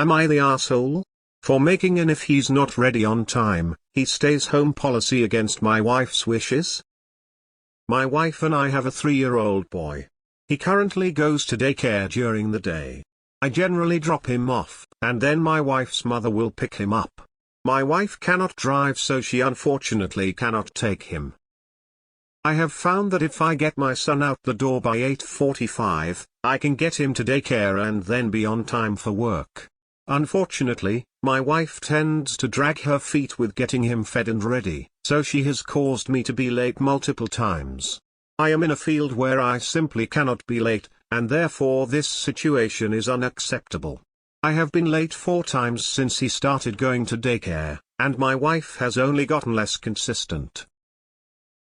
Am I the asshole? For making an if he's not ready on time, he stays home policy against my wife's wishes? My wife and I have a 3-year-old boy. He currently goes to daycare during the day. I generally drop him off, and then my wife's mother will pick him up. My wife cannot drive, so she unfortunately cannot take him. I have found that if I get my son out the door by 8:45, I can get him to daycare and then be on time for work. Unfortunately, my wife tends to drag her feet with getting him fed and ready, so she has caused me to be late multiple times. I am in a field where I simply cannot be late, and therefore this situation is unacceptable. I have been late 4 times since he started going to daycare, and my wife has only gotten less consistent.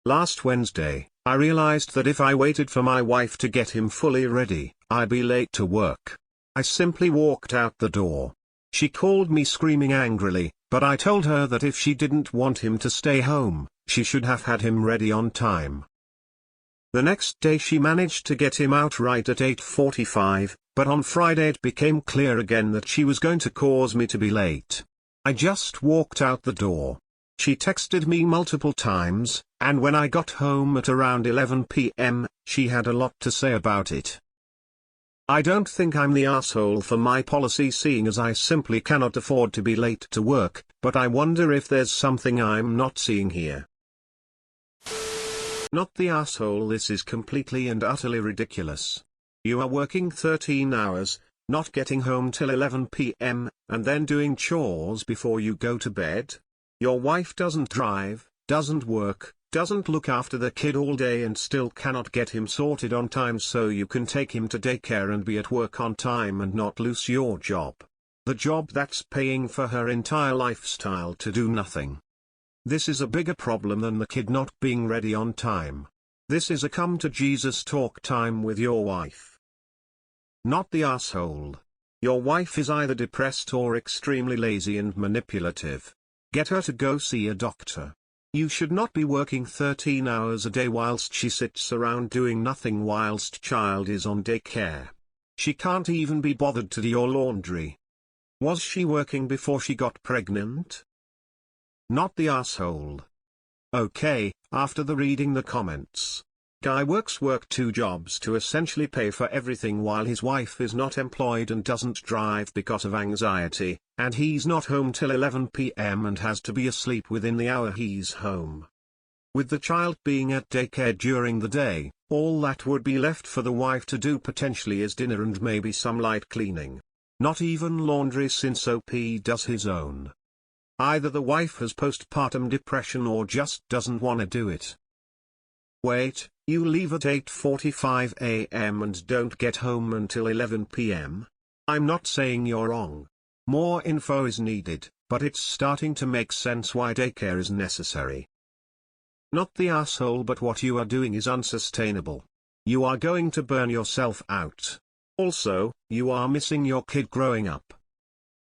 Last Wednesday, I realized that if I waited for my wife to get him fully ready, I'd be late to work. I simply walked out the door. She called me screaming angrily, but I told her that if she didn't want him to stay home, she should have had him ready on time. The next day she managed to get him out right at 8:45, but on Friday it became clear again that she was going to cause me to be late. I just walked out the door. She texted me multiple times, and when I got home at around 11 p.m., she had a lot to say about it. I don't think I'm the asshole for my policy, seeing as I simply cannot afford to be late to work, but I wonder if there's something I'm not seeing here. Not the asshole. This is completely and utterly ridiculous. You are working 13 hours, not getting home till 11 p.m., and then doing chores before you go to bed. Your wife doesn't drive, doesn't work, doesn't look after the kid all day, and still cannot get him sorted on time so you can take him to daycare and be at work on time and not lose your job. The job that's paying for her entire lifestyle to do nothing. This is a bigger problem than the kid not being ready on time. This is a come to Jesus talk time with your wife. Not the asshole. Your wife is either depressed or extremely lazy and manipulative. Get her to go see a doctor. You should not be working 13 hours a day whilst she sits around doing nothing whilst child is on daycare. She can't even be bothered to do your laundry. Was she working before she got pregnant? Not the asshole. Okay, after reading the comments. Guy works 2 jobs to essentially pay for everything while his wife is not employed and doesn't drive because of anxiety, and he's not home till 11 p.m. and has to be asleep within the hour he's home. With the child being at daycare during the day, all that would be left for the wife to do potentially is dinner and maybe some light cleaning. Not even laundry, since OP does his own. Either the wife has postpartum depression or just doesn't want to do it. Wait, you leave at 8:45 a.m. and don't get home until 11 p.m.? I'm not saying you're wrong. More info is needed, but it's starting to make sense why daycare is necessary. Not the asshole, but what you are doing is unsustainable. You are going to burn yourself out. Also, you are missing your kid growing up.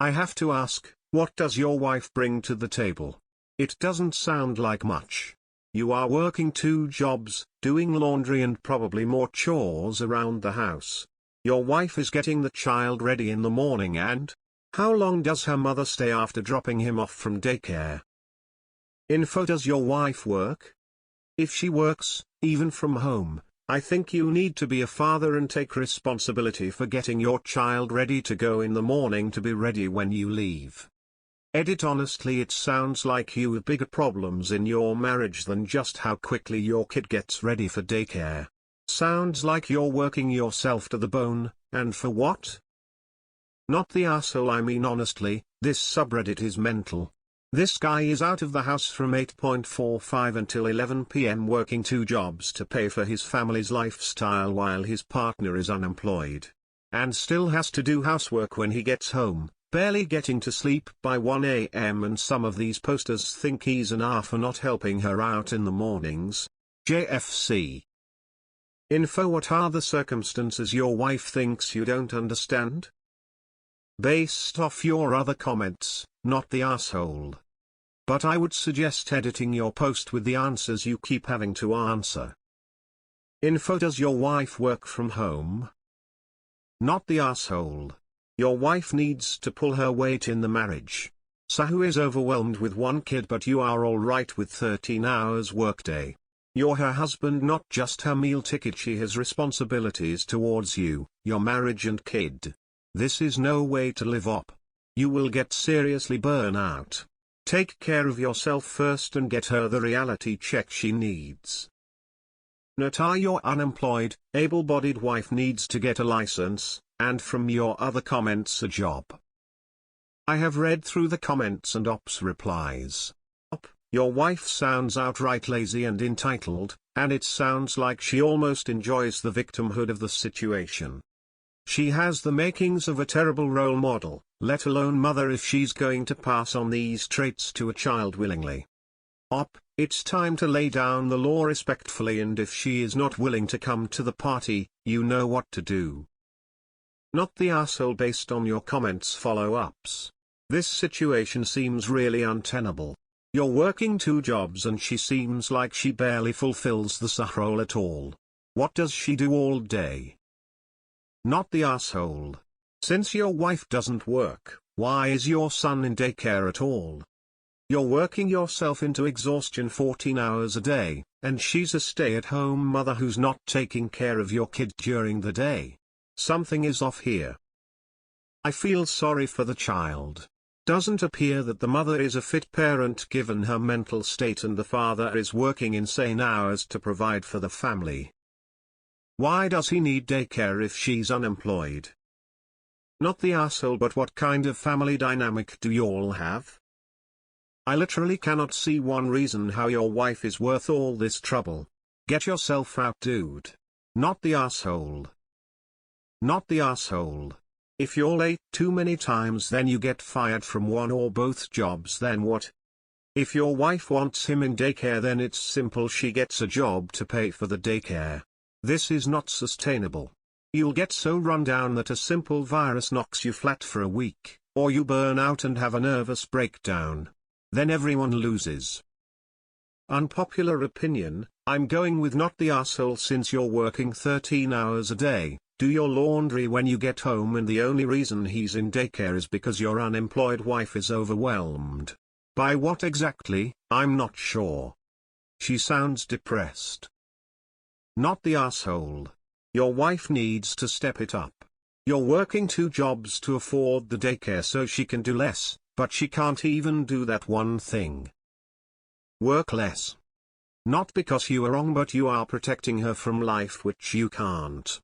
I have to ask, what does your wife bring to the table? It doesn't sound like much. You are working 2 jobs, doing laundry and probably more chores around the house. Your wife is getting the child ready in the morning, and how long does her mother stay after dropping him off from daycare? Info. Does your wife work? If she works, even from home, I think you need to be a father and take responsibility for getting your child ready to go in the morning to be ready when you leave. Edit. Honestly, it sounds like you have bigger problems in your marriage than just how quickly your kid gets ready for daycare. Sounds like you're working yourself to the bone, and for what? Not the asshole. I mean, honestly, this subreddit is mental. This guy is out of the house from 8:45 until 11 p.m. working 2 jobs to pay for his family's lifestyle while his partner is unemployed. And still has to do housework when he gets home, barely getting to sleep by 1 a.m. and some of these posters think he's an A for not helping her out in the mornings. JFC. Info. What are the circumstances your wife thinks you don't understand? Based off your other comments, not the asshole. But I would suggest editing your post with the answers you keep having to answer. Info. Does your wife work from home? Not the asshole. Your wife needs to pull her weight in the marriage. Sahu is overwhelmed with one kid, but you are alright with 13 hours workday. You're her husband, not just her meal ticket. She has responsibilities towards you, your marriage and kid. This is no way to live up. You will get seriously burn out. Take care of yourself first and get her the reality check she needs. Nata, your unemployed, able-bodied wife needs to get a license, and from your other comments a job. I have read through the comments and Op's replies. Op, your wife sounds outright lazy and entitled, and it sounds like she almost enjoys the victimhood of the situation. She has the makings of a terrible role model, let alone mother, if she's going to pass on these traits to a child willingly. Op, it's time to lay down the law respectfully, and if she is not willing to come to the party, you know what to do. Not the asshole. Based on your comments follow-ups, this situation seems really untenable. You're working 2 jobs and she seems like she barely fulfills the sah role at all. What does she do all day? Not the asshole. Since your wife doesn't work, why is your son in daycare at all? You're working yourself into exhaustion 14 hours a day, and she's a stay-at-home mother who's not taking care of your kid during the day. Something is off here. I feel sorry for the child. Doesn't appear that the mother is a fit parent given her mental state, and the father is working insane hours to provide for the family. Why does he need daycare if she's unemployed? Not the asshole, but what kind of family dynamic do y'all have? I literally cannot see one reason how your wife is worth all this trouble. Get yourself out, dude. Not the asshole. Not the asshole. If you're late too many times, then you get fired from one or both jobs. Then what? If your wife wants him in daycare, then it's simple, she gets a job to pay for the daycare. This is not sustainable. You'll get so run down that a simple virus knocks you flat for a week, or you burn out and have a nervous breakdown. Then everyone loses. Unpopular opinion, I'm going with not the asshole. Since you're working 13 hours a day, do your laundry when you get home, and the only reason he's in daycare is because your unemployed wife is overwhelmed. By what exactly, I'm not sure. She sounds depressed. Not the asshole. Your wife needs to step it up. You're working 2 jobs to afford the daycare so she can do less, but she can't even do that one thing. Work less. Not because you are wrong, but you are protecting her from life which you can't.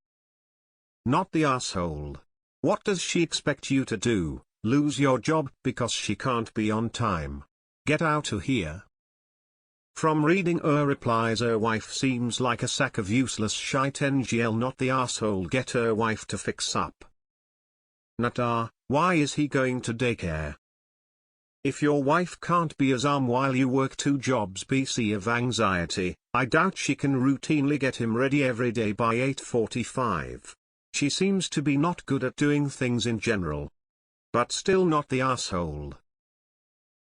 Not the asshole. What does she expect you to do, lose your job because she can't be on time? Get out of here. From reading her replies, her wife seems like a sack of useless shite. NGL. Not the asshole. Get her wife to fix up. Nata, why is he going to daycare? If your wife can't be as arm while you work 2 jobs BC of anxiety, I doubt she can routinely get him ready every day by 8:45. She seems to be not good at doing things in general. But still not the asshole.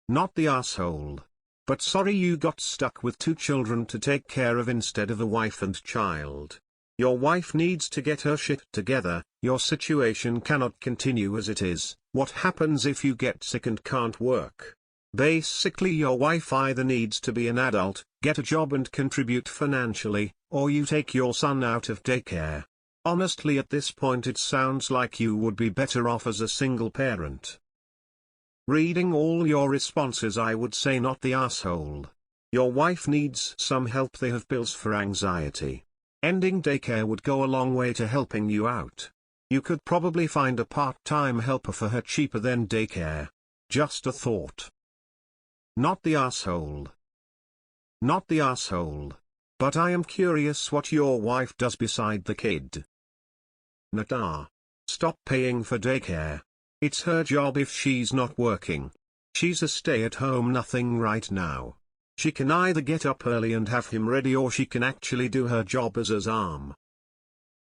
Not the asshole. But sorry you got stuck with 2 children to take care of instead of a wife and child. Your wife needs to get her shit together. Your situation cannot continue as it is. What happens if you get sick and can't work? Basically, your wife either needs to be an adult, get a job and contribute financially, or you take your son out of daycare. Honestly, at this point it sounds like you would be better off as a single parent. Reading all your responses, I would say not the asshole. Your wife needs some help. They have bills for anxiety. Ending daycare would go a long way to helping you out. You could probably find a part-time helper for her cheaper than daycare. Just a thought. Not the asshole. Not the asshole. But I am curious what your wife does beside the kid. Nata. Stop paying for daycare. It's her job if she's not working. She's a stay-at-home nothing right now. She can either get up early and have him ready, or she can actually do her job as his arm.